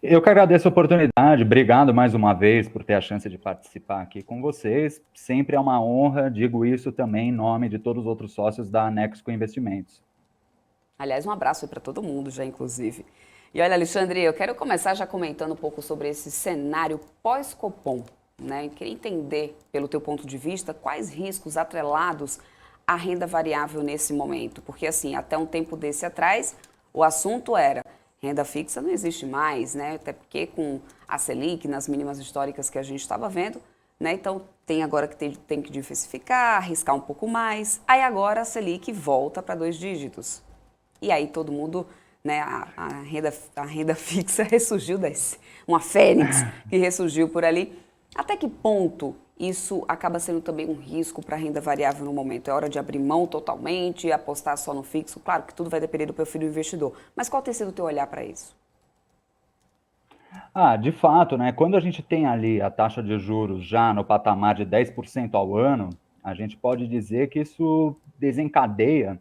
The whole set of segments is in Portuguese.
Eu que agradeço a oportunidade, obrigado mais uma vez por ter a chance de participar aqui com vocês. Sempre é uma honra, digo isso também em nome de todos os outros sócios da Nexco Investimentos. Aliás, um abraço para todo mundo já, inclusive. E olha, Alexandre, eu quero começar já comentando um pouco sobre esse cenário pós-Copom, né? Eu queria entender, pelo teu ponto de vista, quais riscos atrelados à renda variável nesse momento. Porque, assim, até um tempo desse atrás, o assunto era renda fixa não existe mais, né? Até porque com a Selic, nas mínimas históricas que a gente estava vendo, né? Então, tem agora que tem que diversificar, arriscar um pouco mais. Aí agora a Selic volta para 2 dígitos. E aí todo mundo, né, a renda fixa ressurgiu uma fênix que ressurgiu por ali. Até que ponto isso acaba sendo também um risco para a renda variável no momento? É hora de abrir mão totalmente, apostar só no fixo? Claro que tudo vai depender do perfil do investidor. Mas qual tem sido o teu olhar para isso? De fato, né? Quando a gente tem ali a taxa de juros já no patamar de 10% ao ano, a gente pode dizer que isso desencadeia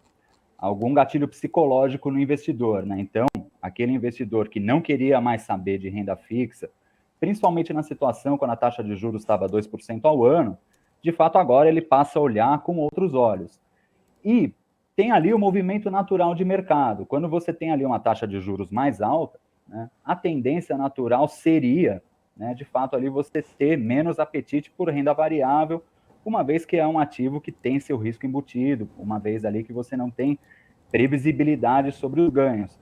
algum gatilho psicológico no investidor, né? Então, aquele investidor que não queria mais saber de renda fixa, principalmente na situação quando a taxa de juros estava 2% ao ano, de fato agora ele passa a olhar com outros olhos. E tem ali o movimento natural de mercado. Quando você tem ali uma taxa de juros mais alta, né, a tendência natural seria, né, de fato, ali você ter menos apetite por renda variável, uma vez que é um ativo que tem seu risco embutido, uma vez ali que você não tem previsibilidade sobre os ganhos.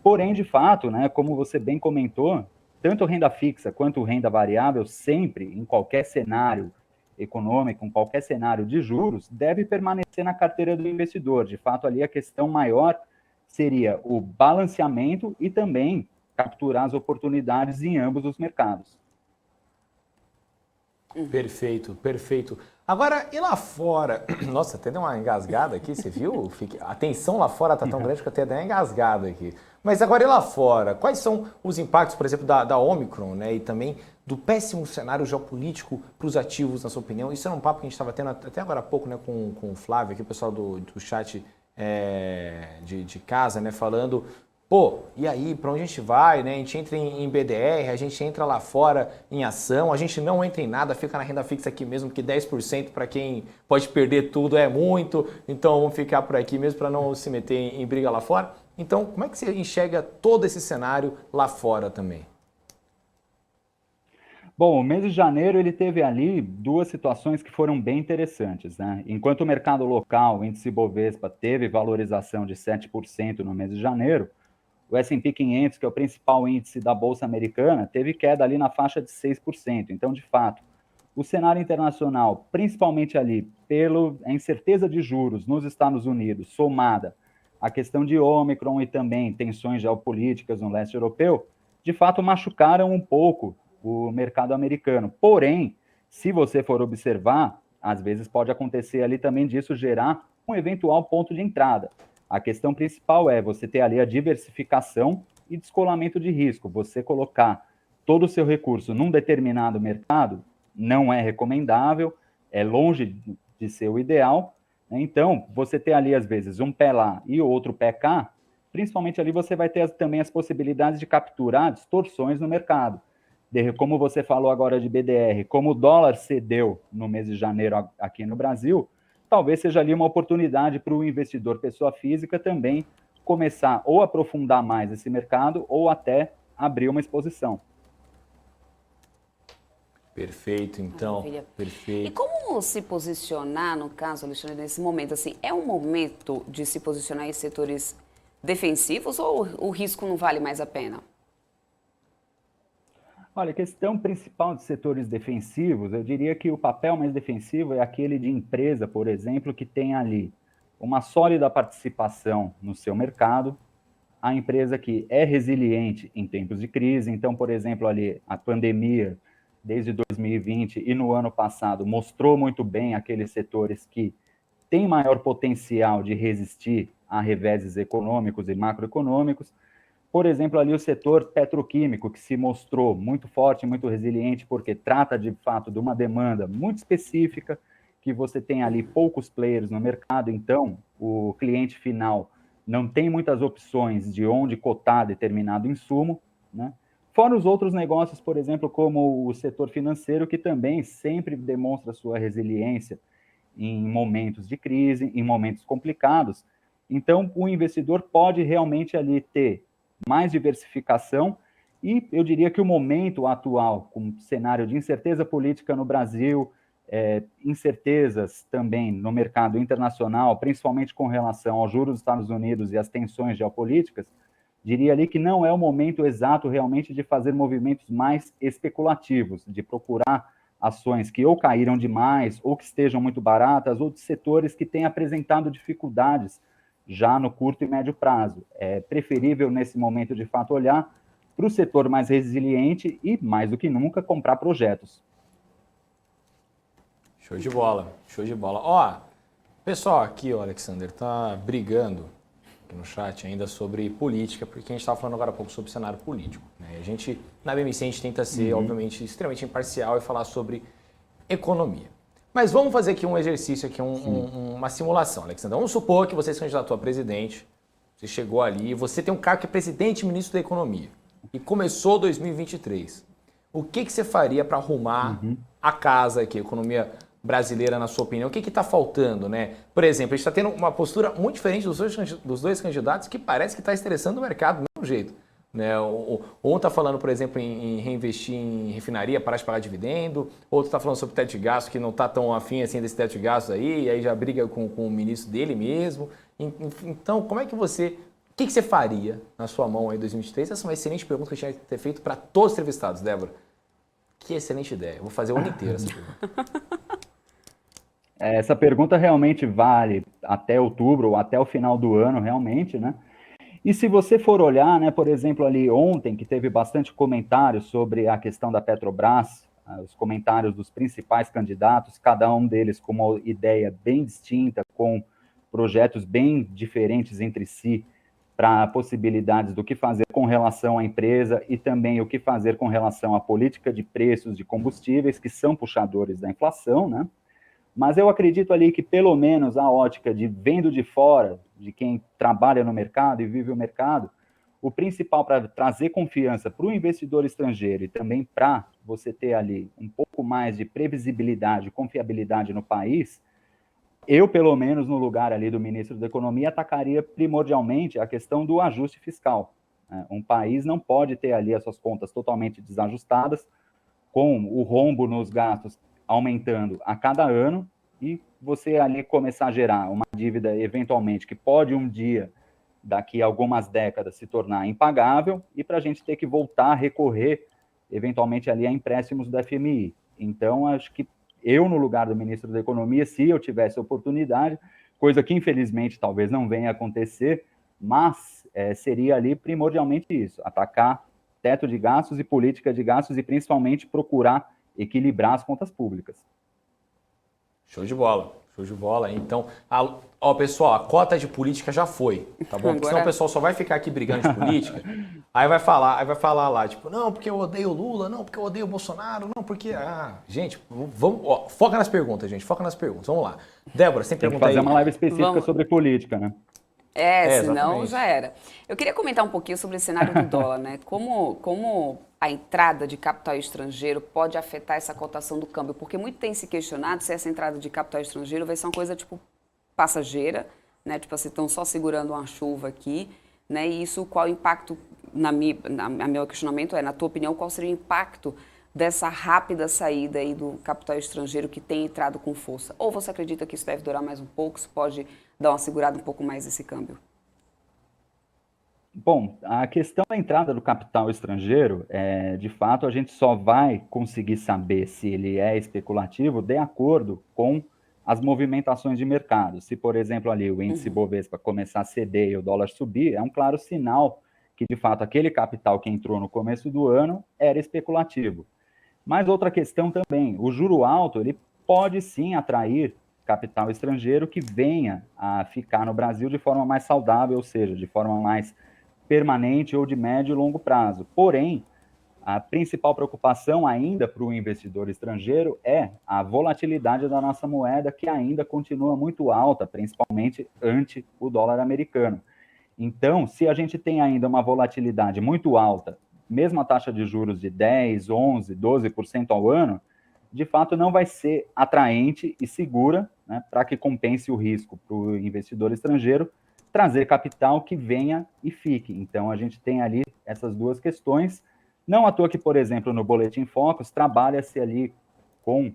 Porém, de fato, né, como você bem comentou, tanto renda fixa quanto renda variável, sempre, em qualquer cenário econômico, em qualquer cenário de juros, deve permanecer na carteira do investidor. De fato, ali a questão maior seria o balanceamento e também capturar as oportunidades em ambos os mercados. Perfeito, perfeito. Agora, e lá fora? Nossa, até deu uma engasgada aqui, você viu? A tensão lá fora tá tão grande que eu até dei uma engasgada aqui. Mas agora, e lá fora? Quais são os impactos, por exemplo, da Omicron, né? E também do péssimo cenário geopolítico para os ativos, na sua opinião? Isso era um papo que a gente estava tendo até agora há pouco, né, com o Flávio, aqui, o pessoal do chat de casa, né, falando. Pô, e aí, para onde a gente vai, né? A gente entra em BDR, a gente entra lá fora em ação, a gente não entra em nada, fica na renda fixa aqui mesmo, porque 10% para quem pode perder tudo é muito, então vamos ficar por aqui mesmo para não se meter em briga lá fora. Então, como é que você enxerga todo esse cenário lá fora também? Bom, o mês de janeiro ele teve ali duas situações que foram bem interessantes, né? Enquanto o mercado local, o índice Bovespa, teve valorização de 7% no mês de janeiro, o S&P 500, que é o principal índice da Bolsa Americana, teve queda ali na faixa de 6%. Então, de fato, o cenário internacional, principalmente ali pela incerteza de juros nos Estados Unidos, somada à questão de Ômicron e também tensões geopolíticas no leste europeu, de fato machucaram um pouco o mercado americano. Porém, se você for observar, às vezes pode acontecer ali também disso gerar um eventual ponto de entrada. A questão principal é você ter ali a diversificação e descolamento de risco. Você colocar todo o seu recurso num determinado mercado não é recomendável, é longe de ser o ideal. Né? Então, você ter ali, às vezes, um pé lá e outro pé cá, principalmente ali você vai ter também as possibilidades de capturar distorções no mercado. Como você falou agora de BDR, como o dólar cedeu no mês de janeiro aqui no Brasil, talvez seja ali uma oportunidade para o investidor pessoa física também começar ou aprofundar mais esse mercado ou até abrir uma exposição. Perfeito, então. Maravilha. E Perfeito. como se posicionar, no caso, Alexandre, nesse momento? Assim, é um momento de se posicionar em setores defensivos ou o risco não vale mais a pena? Olha, a questão principal de setores defensivos, eu diria que o papel mais defensivo é aquele de empresa, por exemplo, que tem ali uma sólida participação no seu mercado, a empresa que é resiliente em tempos de crise. Então, por exemplo, ali a pandemia, desde 2020 e no ano passado, mostrou muito bem aqueles setores que têm maior potencial de resistir a reveses econômicos e macroeconômicos. Por exemplo, ali o setor petroquímico, que se mostrou muito forte, muito resiliente, porque trata de fato de uma demanda muito específica, que você tem ali poucos players no mercado, então o cliente final não tem muitas opções de onde cotar determinado insumo, né? Fora os outros negócios, por exemplo, como o setor financeiro, que também sempre demonstra sua resiliência em momentos de crise, em momentos complicados. Então, o investidor pode realmente ali ter mais diversificação e eu diria que o momento atual, com o cenário de incerteza política no Brasil, incertezas também no mercado internacional, principalmente com relação aos juros dos Estados Unidos e às tensões geopolíticas, diria ali que não é o momento exato realmente de fazer movimentos mais especulativos, de procurar ações que ou caíram demais, ou que estejam muito baratas, ou de setores que têm apresentado dificuldades já no curto e médio prazo. É preferível, nesse momento, de fato, olhar para o setor mais resiliente e, mais do que nunca, comprar projetos. Show de bola, show de bola. Ó, pessoal aqui, ó, Alexander, tá brigando aqui no chat ainda sobre política, porque a gente estava falando agora há pouco sobre cenário político. Né? A gente, na BMC, a gente tenta ser, obviamente, extremamente imparcial e falar sobre economia. Mas vamos fazer aqui um exercício, aqui uma simulação, Alexander. Vamos supor que você se candidatou a presidente, você chegou ali, você tem um cargo que é presidente e ministro da economia, e começou 2023. O que você faria para arrumar a casa aqui, a economia brasileira, na sua opinião? O que está faltando, né? Por exemplo, a gente está tendo uma postura muito diferente dos dois candidatos que parece que está estressando o mercado do mesmo jeito. Né? Um está falando, por exemplo, em reinvestir em refinaria, parar de pagar dividendo. Outro está falando sobre teto de gasto, que não está tão afim assim desse teto de gasto aí, e aí já briga com o ministro dele mesmo. Então, como é que você... O que você faria na sua mão aí em 2023? Essa é uma excelente pergunta que eu tinha que ter feito para todos os entrevistados, Débora. Que excelente ideia. Eu vou fazer o ano inteiro essa pergunta. Essa pergunta realmente vale até outubro ou até o final do ano, realmente, né? E se você for olhar, né, por exemplo, ali ontem, que teve bastante comentário sobre a questão da Petrobras, os comentários dos principais candidatos, cada um deles com uma ideia bem distinta, com projetos bem diferentes entre si, para possibilidades do que fazer com relação à empresa e também o que fazer com relação à política de preços de combustíveis, que são puxadores da inflação, né? Mas eu acredito ali que, pelo menos, a ótica de vendo de fora, de quem trabalha no mercado e vive o mercado, o principal para trazer confiança para o investidor estrangeiro e também para você ter ali um pouco mais de previsibilidade, confiabilidade no país, eu, pelo menos, no lugar ali do ministro da Economia, atacaria primordialmente a questão do ajuste fiscal. Um país não pode ter ali as suas contas totalmente desajustadas, com o rombo nos gastos aumentando a cada ano, e você ali começar a gerar uma dívida, eventualmente, que pode um dia, daqui a algumas décadas, se tornar impagável, e para a gente ter que voltar a recorrer, eventualmente, ali a empréstimos do FMI. Então, acho que eu, no lugar do ministro da Economia, se eu tivesse oportunidade, coisa que, infelizmente, talvez não venha a acontecer, mas seria ali primordialmente isso, atacar teto de gastos e política de gastos e, principalmente, procurar equilibrar as contas públicas. Show de bola, show de bola. Então, ó, pessoal, a cota de política já foi, tá bom? Porque senão o pessoal só vai ficar aqui brigando de política, aí vai falar lá, tipo, não, porque eu odeio o Lula, não, porque eu odeio o Bolsonaro, não, porque... gente, vamos, ó, foca nas perguntas, gente, foca nas perguntas, vamos lá. Débora, sem perguntar aí. Tem que fazer uma live específica sobre política, né? Senão exatamente. Já era. Eu queria comentar um pouquinho sobre o cenário do dólar, né? Como a entrada de capital estrangeiro pode afetar essa cotação do câmbio? Porque muito tem se questionado se essa entrada de capital estrangeiro vai ser uma coisa, tipo, passageira, né? Tipo assim, estão só segurando uma chuva aqui, né? E isso, qual o impacto, meu questionamento na tua opinião, qual seria o impacto dessa rápida saída aí do capital estrangeiro que tem entrado com força? Ou você acredita que isso deve durar mais um pouco, isso pode dar uma segurada um pouco mais esse câmbio? Bom, a questão da entrada do capital estrangeiro, de fato, a gente só vai conseguir saber se ele é especulativo de acordo com as movimentações de mercado. Se, por exemplo, ali o índice Bovespa começar a ceder e o dólar subir, é um claro sinal que, de fato, aquele capital que entrou no começo do ano era especulativo. Mas outra questão também, o juro alto, ele pode sim atrair capital estrangeiro que venha a ficar no Brasil de forma mais saudável, ou seja, de forma mais permanente ou de médio e longo prazo. Porém, a principal preocupação ainda para o investidor estrangeiro é a volatilidade da nossa moeda, que ainda continua muito alta, principalmente ante o dólar americano. Então, se a gente tem ainda uma volatilidade muito alta mesmo a taxa de juros de 10, 11, 12% ao ano, de fato não vai ser atraente e segura, né, para que compense o risco para o investidor estrangeiro trazer capital que venha e fique. Então, a gente tem ali essas duas questões. Não à toa que, por exemplo, no Boletim Focus, trabalha-se ali com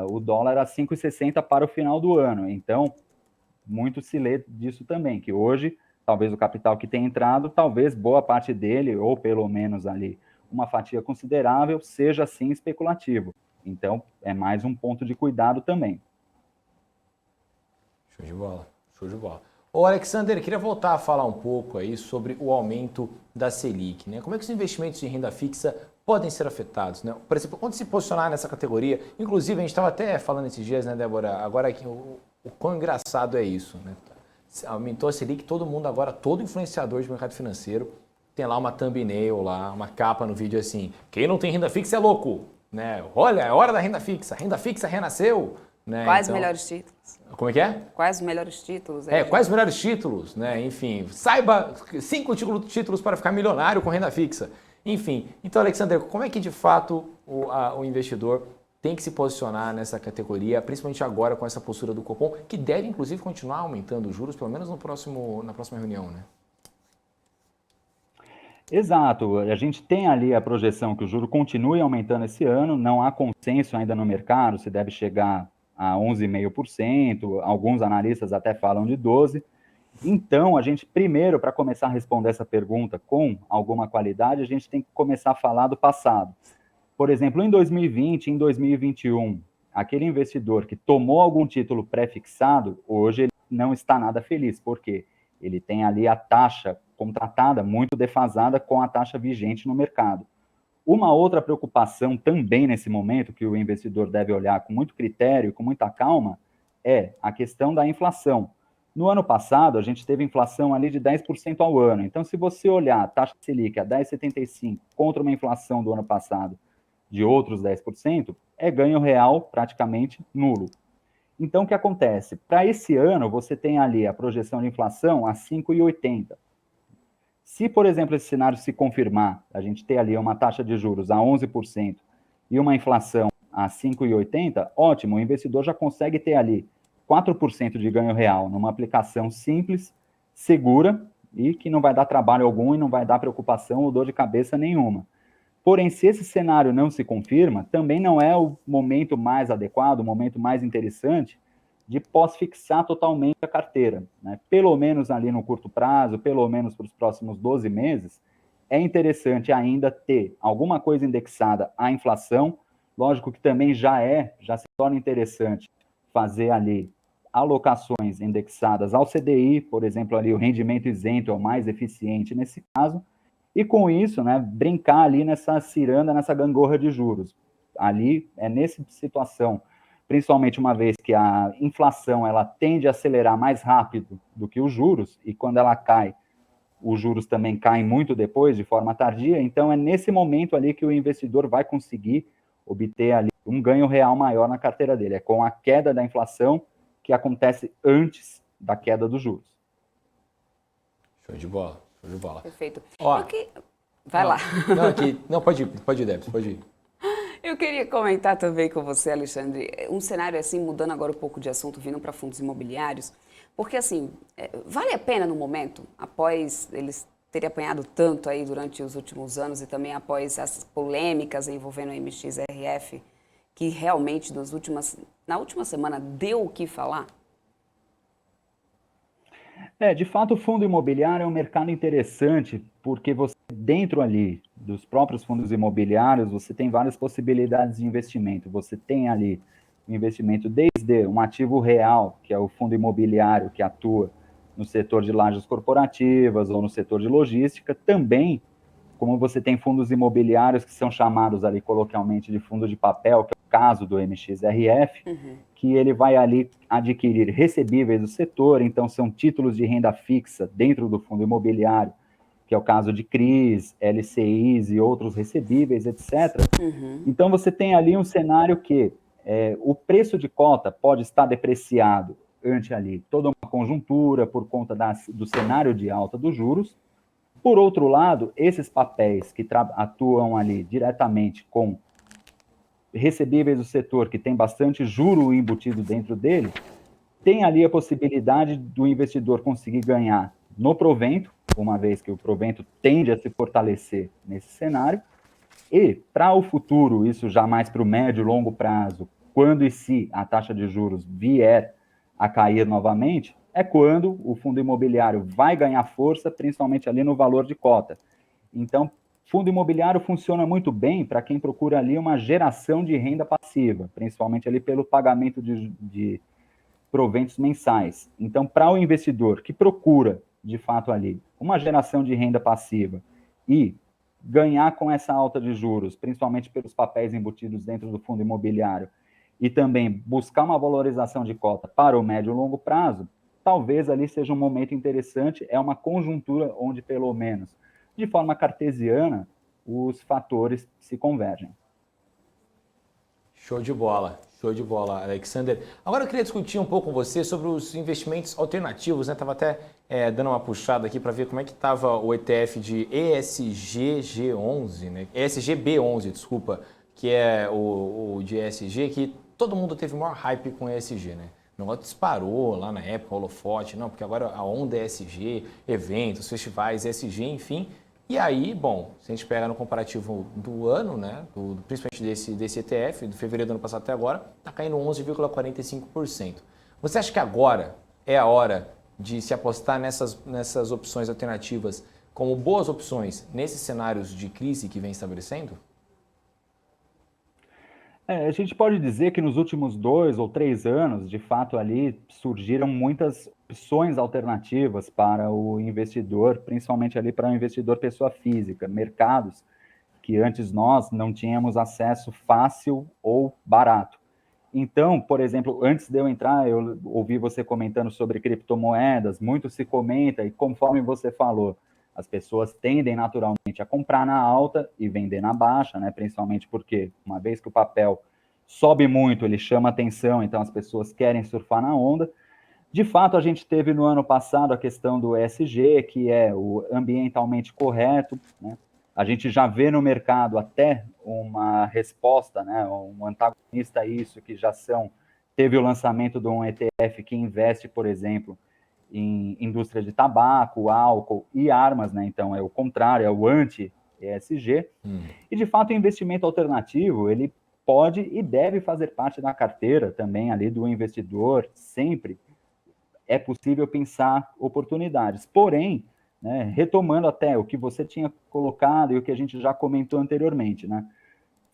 o dólar a 5,60 para o final do ano. Então, muito se lê disso também, que hoje, talvez o capital que tem entrado, talvez boa parte dele, ou pelo menos ali uma fatia considerável, seja sim especulativo. Então, é mais um ponto de cuidado também. Show de bola, show de bola. Ô Alexander, queria voltar a falar um pouco aí sobre o aumento da Selic, né? Como é que os investimentos em renda fixa podem ser afetados, né? Por exemplo, onde se posicionar nessa categoria? Inclusive, a gente estava até falando esses dias, né, Débora? Agora que o quão engraçado é isso, né? Aumentou a Selic, todo mundo agora, todo influenciador de mercado financeiro tem lá uma thumbnail, lá, uma capa no vídeo assim, quem não tem renda fixa é louco, né? Olha, é hora da renda fixa renasceu, né? Quais então, melhores títulos? Como é que é? Quais os melhores títulos? Quais os melhores títulos, né? Enfim, saiba 5 títulos para ficar milionário com renda fixa. Enfim, então, Alexander, como é que de fato o investidor tem que se posicionar nessa categoria, principalmente agora com essa postura do Copom, que deve inclusive continuar aumentando os juros, pelo menos na próxima reunião, né? Exato, a gente tem ali a projeção que o juro continue aumentando esse ano, não há consenso ainda no mercado se deve chegar a 11,5%, alguns analistas até falam de 12%. Então, a gente primeiro, para começar a responder essa pergunta com alguma qualidade, a gente tem que começar a falar do passado. Por exemplo, em 2020, em 2021, aquele investidor que tomou algum título pré-fixado, hoje ele não está nada feliz, porque ele tem ali a taxa contratada muito defasada com a taxa vigente no mercado. Uma outra preocupação também nesse momento, que o investidor deve olhar com muito critério, com muita calma, é a questão da inflação. No ano passado, a gente teve inflação ali de 10% ao ano. Então, se você olhar a taxa Selic a 10,75 contra uma inflação do ano passado de outros 10%, é ganho real praticamente nulo. Então, o que acontece? Para esse ano, você tem ali a projeção de inflação a 5,80. Se, por exemplo, esse cenário se confirmar, a gente ter ali uma taxa de juros a 11% e uma inflação a 5,80, ótimo, o investidor já consegue ter ali 4% de ganho real numa aplicação simples, segura e que não vai dar trabalho algum e não vai dar preocupação ou dor de cabeça nenhuma. Porém, se esse cenário não se confirma, também não é o momento mais adequado, o momento mais interessante de pós-fixar totalmente a carteira, né? Pelo menos ali no curto prazo, pelo menos para os próximos 12 meses, é interessante ainda ter alguma coisa indexada à inflação. Lógico que também já se torna interessante fazer ali alocações indexadas ao CDI, por exemplo, ali o rendimento isento é o mais eficiente nesse caso, e com isso, né, brincar ali nessa ciranda, nessa gangorra de juros. Ali é nessa situação, principalmente uma vez que a inflação ela tende a acelerar mais rápido do que os juros, e quando ela cai, os juros também caem muito depois, de forma tardia, então é nesse momento ali que o investidor vai conseguir obter ali um ganho real maior na carteira dele, é com a queda da inflação que acontece antes da queda dos juros. Show de bola, show de bola. Perfeito. Ó, vai lá. Pode ir, Débora, pode ir. Eu queria comentar também com você, Alexandre, um cenário assim, mudando agora um pouco de assunto, vindo para fundos imobiliários, porque assim, vale a pena no momento, após eles terem apanhado tanto aí durante os últimos anos e também após as polêmicas envolvendo a MXRF, que realmente na última semana deu o que falar? De fato, o fundo imobiliário é um mercado interessante, porque você, dentro ali dos próprios fundos imobiliários, você tem várias possibilidades de investimento. Você tem ali o investimento desde um ativo real, que é o fundo imobiliário que atua no setor de lajes corporativas ou no setor de logística, também como você tem fundos imobiliários que são chamados ali coloquialmente de fundo de papel, que é o caso do MXRF, que ele vai ali adquirir recebíveis do setor, então são títulos de renda fixa dentro do fundo imobiliário, que é o caso de CRIs, LCIs e outros recebíveis, etc. Então você tem ali um cenário que o preço de cota pode estar depreciado ante ali toda uma conjuntura por conta do cenário de alta dos juros, Por outro lado, esses papéis que atuam ali diretamente com recebíveis do setor, que tem bastante juro embutido dentro dele, tem ali a possibilidade do investidor conseguir ganhar no provento, uma vez que o provento tende a se fortalecer nesse cenário, e para o futuro, isso já mais para o médio e longo prazo, quando e se a taxa de juros vier a cair novamente, é quando o fundo imobiliário vai ganhar força, principalmente ali no valor de cota. Então, fundo imobiliário funciona muito bem para quem procura ali uma geração de renda passiva, principalmente ali pelo pagamento de proventos mensais. Então, para o investidor que procura, de fato, ali uma geração de renda passiva e ganhar com essa alta de juros, principalmente pelos papéis embutidos dentro do fundo imobiliário, e também buscar uma valorização de cota para o médio e longo prazo, talvez ali seja um momento interessante, é uma conjuntura onde, pelo menos, de forma cartesiana, os fatores se convergem. Show de bola, Alexander. Agora eu queria discutir um pouco com você sobre os investimentos alternativos, né? Estava até dando uma puxada aqui para ver como é que estava o ETF de ESGG11, né? ESGB11, desculpa, que é o de ESG, que todo mundo teve maior hype com ESG, né? O negócio disparou lá na época, holofote, não, porque agora a onda é ESG, eventos, festivais, ESG, enfim. E aí, bom, se a gente pega no comparativo do ano, né, principalmente desse ETF, de fevereiro do ano passado até agora, está caindo 11,45%. Você acha que agora é a hora de se apostar nessas opções alternativas como boas opções nesses cenários de crise que vem estabelecendo? A gente pode dizer que nos últimos 2 ou 3 anos, de fato, ali surgiram muitas opções alternativas para o investidor, principalmente ali para o investidor pessoa física, mercados que antes nós não tínhamos acesso fácil ou barato. Então, por exemplo, antes de eu entrar, eu ouvi você comentando sobre criptomoedas, muito se comenta, e conforme você falou, as pessoas tendem naturalmente a comprar na alta e vender na baixa, né? Principalmente porque, uma vez que o papel sobe muito, ele chama atenção, então as pessoas querem surfar na onda. De fato, a gente teve no ano passado a questão do ESG, que é o ambientalmente correto, né? A gente já vê no mercado até uma resposta, né, um antagonista a isso, que teve o lançamento de um ETF que investe, por exemplo, em indústria de tabaco, álcool e armas, né? Então é o contrário, é o anti-ESG. E de fato o investimento alternativo, ele pode e deve fazer parte da carteira também ali do investidor, sempre é possível pensar oportunidades. Porém, né, retomando até o que você tinha colocado e o que a gente já comentou anteriormente, né,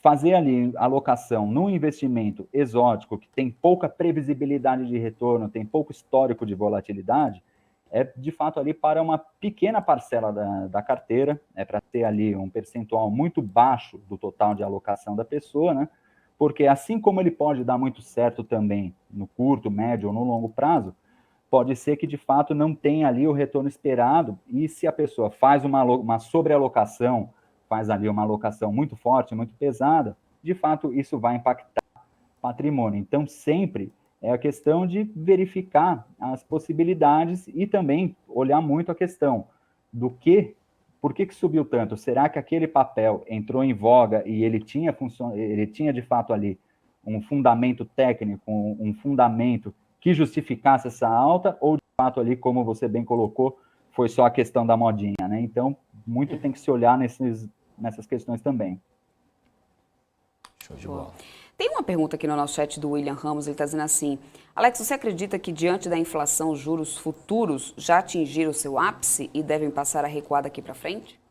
fazer ali alocação num investimento exótico que tem pouca previsibilidade de retorno, tem pouco histórico de volatilidade, é de fato ali para uma pequena parcela da carteira, é para ter ali um percentual muito baixo do total de alocação da pessoa, né? Porque assim como ele pode dar muito certo também no curto, médio ou no longo prazo, pode ser que de fato não tenha ali o retorno esperado, e se a pessoa faz uma sobrealocação, faz ali uma alocação muito forte, muito pesada, de fato isso vai impactar o patrimônio. Então sempre é a questão de verificar as possibilidades e também olhar muito a questão por que subiu tanto? Será que aquele papel entrou em voga e ele tinha de fato ali um fundamento técnico, um fundamento que justificasse essa alta, ou de fato ali, como você bem colocou, foi só a questão da modinha, né? Então, muito tem que se olhar nessas questões também. Show de bola. Tem uma pergunta aqui no nosso chat do William Ramos, ele está dizendo assim: Alex, você acredita que diante da inflação os juros futuros já atingiram o seu ápice e devem passar a recuar daqui para frente?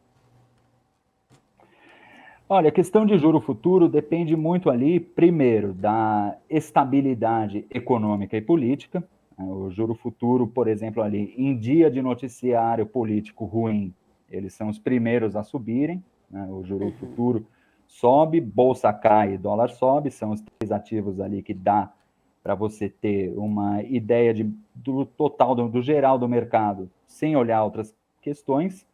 Olha, a questão de juro futuro depende muito ali, primeiro, da estabilidade econômica e política. O juro futuro, por exemplo, ali, em dia de noticiário político ruim, eles são os primeiros a subirem, né? O juro futuro sobe, bolsa cai, dólar sobe, são os 3 ativos ali que dá para você ter uma ideia do total, do geral do mercado, sem olhar outras questões.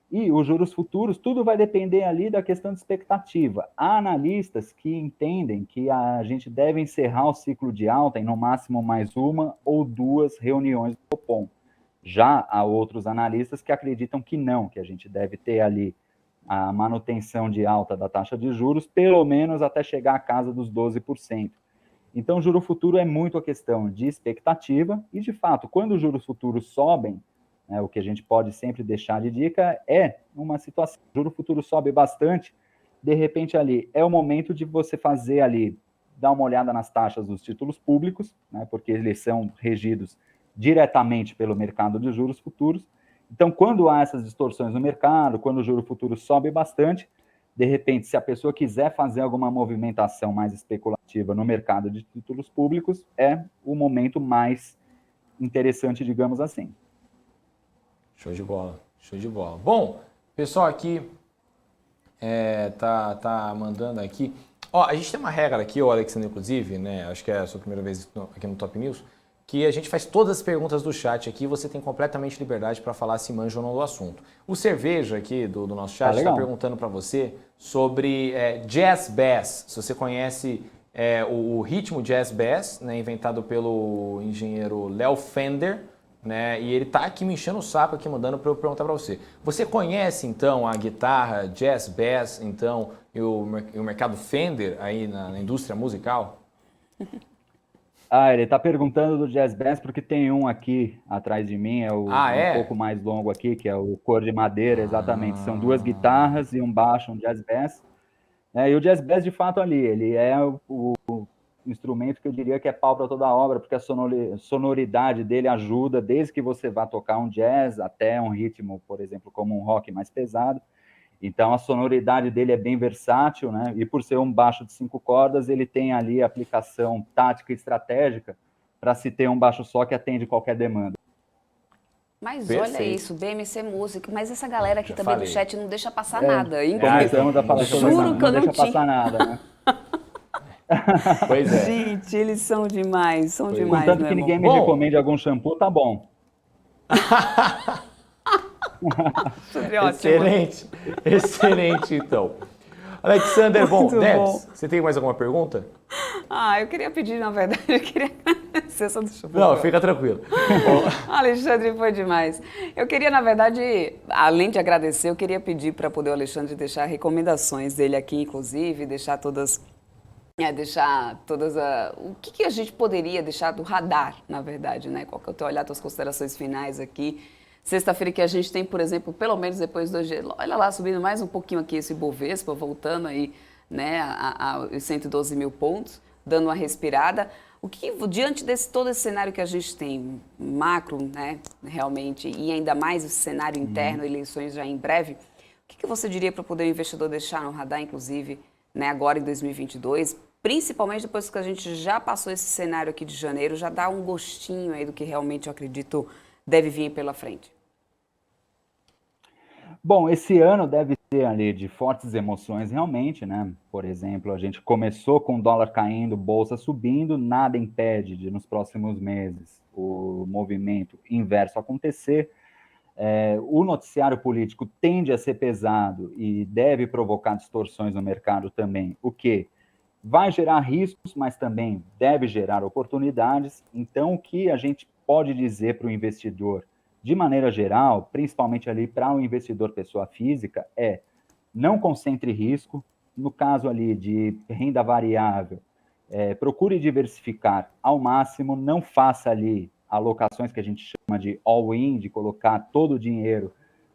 E os juros futuros, tudo vai depender ali da questão de expectativa. Há analistas que entendem que a gente deve encerrar o ciclo de alta em no máximo mais 1 ou 2 reuniões do Copom. Já há outros analistas que acreditam que não, que a gente deve ter ali a manutenção de alta da taxa de juros, pelo menos até chegar à casa dos 12%. Então, o juro futuro é muito a questão de expectativa e, de fato, quando os juros futuros sobem, né, o que a gente pode sempre deixar de dica é uma situação, o juro futuro sobe bastante, de repente ali é o momento de você fazer ali, dar uma olhada nas taxas dos títulos públicos, né, porque eles são regidos diretamente pelo mercado de juros futuros. Então, quando há essas distorções no mercado, quando o juro futuro sobe bastante, de repente, se a pessoa quiser fazer alguma movimentação mais especulativa no mercado de títulos públicos, é o momento mais interessante, digamos assim. Show de bola, show de bola. Bom, pessoal aqui tá mandando aqui. Ó, a gente tem uma regra aqui, o Alexandre, inclusive, né? Acho que é a sua primeira vez aqui no Top News, que a gente faz todas as perguntas do chat aqui e você tem completamente liberdade para falar se manja ou não do assunto. O Cerveja aqui do nosso chat está perguntando para você sobre Jazz Bass. Se você conhece o ritmo Jazz Bass, né, inventado pelo engenheiro Léo Fender, né, e ele tá aqui me enchendo o saco aqui, mandando para eu perguntar para você. Você conhece então a guitarra Jazz Bass, então, e o mercado Fender aí na indústria musical? Ele está perguntando do Jazz Bass porque tem um aqui atrás de mim, um pouco mais longo aqui, que é o cor de madeira, exatamente. São duas guitarras e um baixo, um Jazz Bass. E o Jazz Bass, de fato, ali, ele é o instrumento que eu diria que é pau para toda a obra, porque a sonoridade dele ajuda, desde que você vá tocar um jazz até um ritmo, por exemplo, como um rock mais pesado. Então, a sonoridade dele é bem versátil, né? E por ser um baixo de 5 cordas, ele tem ali a aplicação tática e estratégica para se ter um baixo só que atende qualquer demanda. Mas olha isso, BMC Música, mas essa galera aqui também do chat não deixa passar nada. Começamos a falar sobre isso, não deixa passar nada, né? Pois é. Gente, eles são demais, são demais. Contanto que ninguém me recomende algum shampoo, tá bom. Excelente, excelente então. Alexander, Debs, você tem mais alguma pergunta? Eu queria pedir, na verdade, eu queria agradecer, só deixa eu Não, fica tranquilo. Alexandre, foi demais. Eu queria, na verdade, além de agradecer, eu queria pedir para poder o Alexandre deixar recomendações dele aqui, inclusive, deixar todas o que a gente poderia deixar do radar, na verdade, né? Qual que é o teu olhar, tuas considerações finais aqui? Sexta-feira que a gente tem, por exemplo, pelo menos depois do hoje, olha lá, subindo mais um pouquinho aqui esse Bovespa, voltando aí, né, aos 112 mil pontos, dando uma respirada. O que, diante desse todo esse cenário que a gente tem, macro, né, realmente, e ainda mais o cenário interno, eleições já em breve, o que você diria para poder o investidor deixar no radar, inclusive, né, agora em 2022, principalmente depois que a gente já passou esse cenário aqui de janeiro, já dá um gostinho aí do que realmente eu acredito deve vir pela frente? Bom, esse ano deve ser ali de fortes emoções realmente, né? Por exemplo, a gente começou com o dólar caindo, bolsa subindo, nada impede de nos próximos meses o movimento inverso acontecer. O noticiário político tende a ser pesado e deve provocar distorções no mercado também, o que vai gerar riscos, mas também deve gerar oportunidades. Então, o que a gente pode dizer para o investidor, de maneira geral, principalmente ali para o investidor pessoa física, não concentre risco. No caso ali de renda variável, procure diversificar ao máximo, não faça ali alocações que a gente chama de all-in, de colocar todo o dinheiro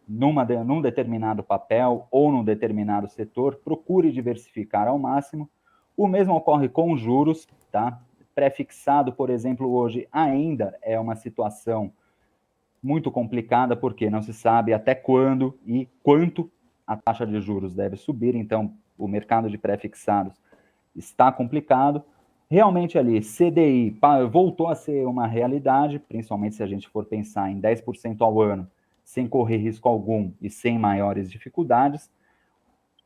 num determinado papel ou num determinado setor, procure diversificar ao máximo. O mesmo ocorre com juros, tá? Pré-fixado, por exemplo, hoje ainda é uma situação muito complicada, porque não se sabe até quando e quanto a taxa de juros deve subir, então o mercado de pré-fixados está complicado. Realmente ali, CDI voltou a ser uma realidade, principalmente se a gente for pensar em 10% ao ano, sem correr risco algum e sem maiores dificuldades.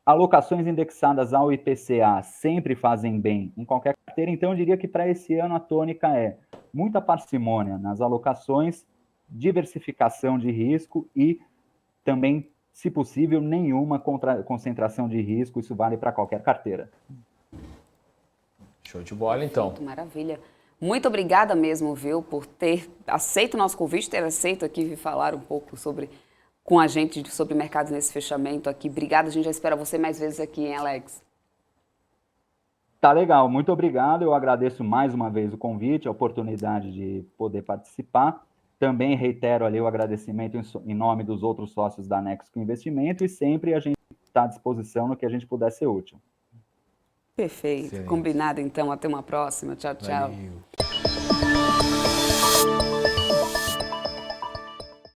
Alocações indexadas ao IPCA sempre fazem bem em qualquer carteira, então eu diria que para esse ano a tônica é muita parcimônia nas alocações, diversificação de risco e também, se possível, nenhuma concentração de risco, isso vale para qualquer carteira. Show de bola, então. Maravilha. Muito obrigada mesmo, viu, por ter aceito o nosso convite, ter aceito aqui vir falar um pouco com a gente sobre mercados nesse fechamento aqui. Obrigada, a gente já espera você mais vezes aqui, hein, Alex? Tá legal, muito obrigado. Eu agradeço mais uma vez o convite, a oportunidade de poder participar. Também reitero ali o agradecimento em nome dos outros sócios da Nexco Investimento e sempre a gente está à disposição no que a gente puder ser útil. Perfeito. Excelente. Combinado, então. Até uma próxima. Tchau, tchau. Valeu.